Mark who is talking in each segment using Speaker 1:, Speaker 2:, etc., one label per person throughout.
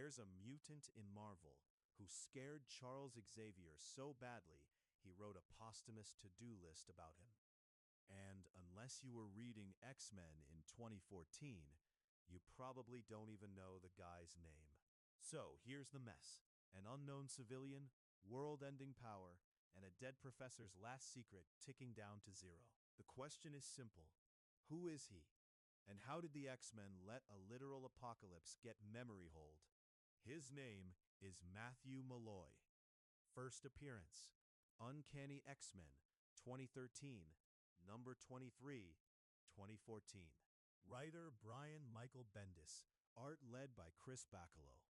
Speaker 1: There's a mutant in Marvel who scared Charles Xavier so badly he wrote a posthumous to-do list about him. And unless you were reading X-Men in 2014, you probably don't even know the guy's name. So here's the mess. An unknown civilian, world-ending power, and a dead professor's last secret ticking down to zero. The question is simple. Who is he? And how did the X-Men let a literal apocalypse get memory hold? His name is Matthew Malloy. First appearance, Uncanny X-Men, 2013, number 23, 2014. Writer Brian Michael Bendis, art led by Chris Bacalo.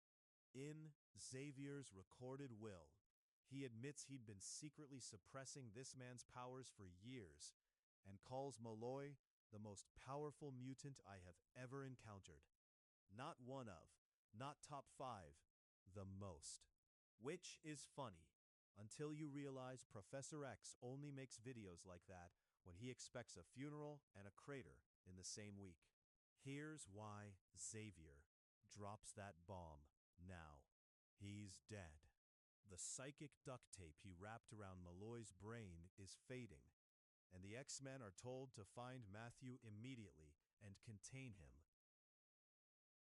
Speaker 1: In Xavier's recorded will, he admits he'd been secretly suppressing this man's powers for years and calls Malloy the most powerful mutant I have ever encountered. Not one of, not top 5, the most. Which is funny, until you realize Professor X only makes videos like that when he expects a funeral and a crater in the same week. Here's why Xavier drops that bomb now. He's dead. The psychic duct tape he wrapped around Malloy's brain is fading, and the X-Men are told to find Matthew immediately and contain him.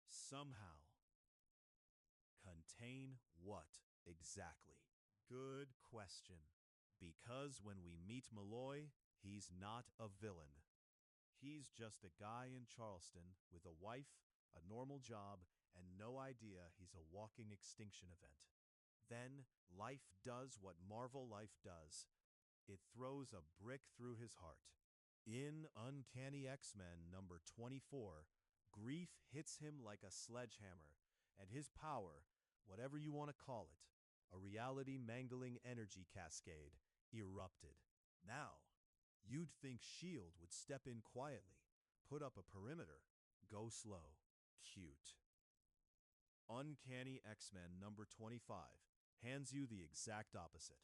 Speaker 1: Somehow. Contain what exactly? Good question. Because when we meet Malloy, he's not a villain. He's just a guy in Charleston with a wife, a normal job, and no idea he's a walking extinction event. Then life does what Marvel life does. It throws a brick through his heart. In Uncanny X-Men number 24, grief hits him like a sledgehammer, and his power, whatever you want to call it, a reality-mangling energy cascade, erupted. Now, you'd think S.H.I.E.L.D. would step in quietly, put up a perimeter, go slow, cute. Uncanny X-Men number 25 hands you the exact opposite.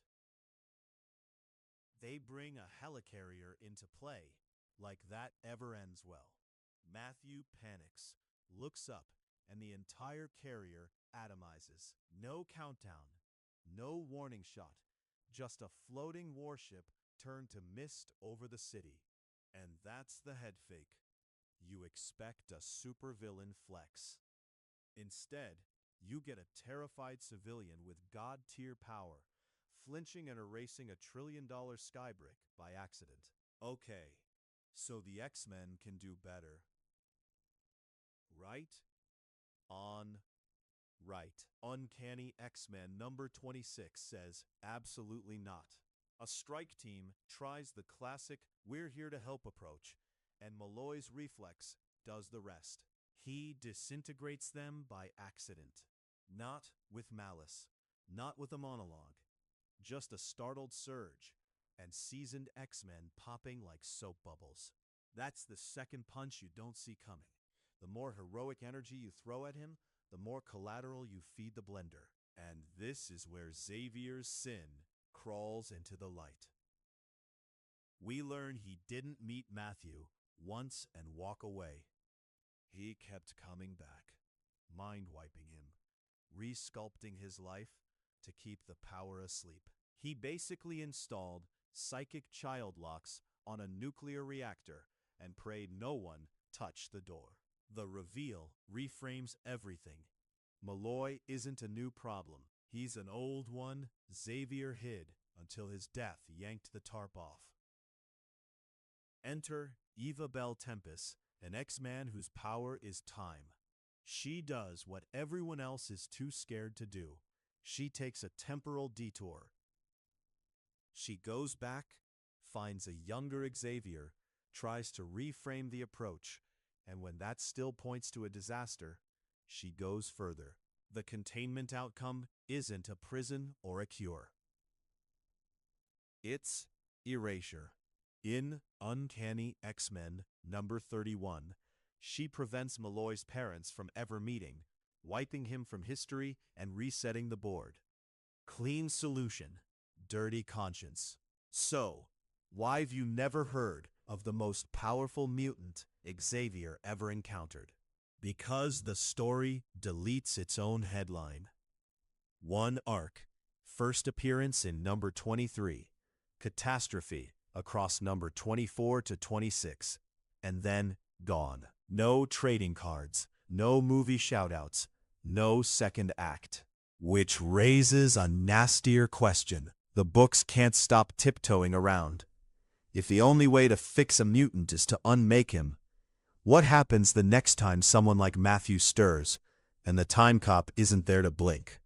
Speaker 1: They bring a helicarrier into play, like that ever ends well. Matthew panics, looks up, and the entire carrier atomizes. No countdown, no warning shot, just a floating warship turned to mist over the city. And that's the head fake. You expect a supervillain flex. Instead, you get a terrified civilian with god-tier power, flinching and erasing a $1 trillion skybrick by accident. Okay, so the X-Men can do better. Right? On. Right. Uncanny X-Men number 26 says absolutely not. A strike team tries the classic "we're here to help" approach, and Malloy's reflex does the rest. He disintegrates them by accident. Not with malice, not with a monologue. Just a startled surge, and seasoned X-Men popping like soap bubbles. That's the second punch you don't see coming. The more heroic energy you throw at him, the more collateral you feed the blender. And this is where Xavier's sin crawls into the light. We learn he didn't meet Matthew once and walk away. He kept coming back, mind-wiping him, resculpting his life to keep the power asleep. He basically installed psychic child locks on a nuclear reactor and prayed no one touch the door. The reveal reframes everything. Malloy isn't a new problem. He's an old one Xavier hid until his death yanked the tarp off. Enter Eva Bell-Tempus, an X-Man whose power is time. She does what everyone else is too scared to do. She takes a temporal detour. She goes back, finds a younger Xavier, tries to reframe the approach, and when that still points to a disaster, she goes further. The containment outcome isn't a prison or a cure. It's erasure. In Uncanny X-Men number 31, she prevents Malloy's parents from ever meeting, wiping him from history and resetting the board. Clean solution, dirty conscience. So, why've you never heard of the most powerful mutant Xavier ever encountered? Because the story deletes its own headline. One arc, first appearance in number 23, catastrophe across number 24 to 26, and then gone. No trading cards, no movie shoutouts, no second act. Which raises a nastier question the books can't stop tiptoeing around. If the only way to fix a mutant is to unmake him, what happens the next time someone like Matthew stirs, and the time cop isn't there to blink?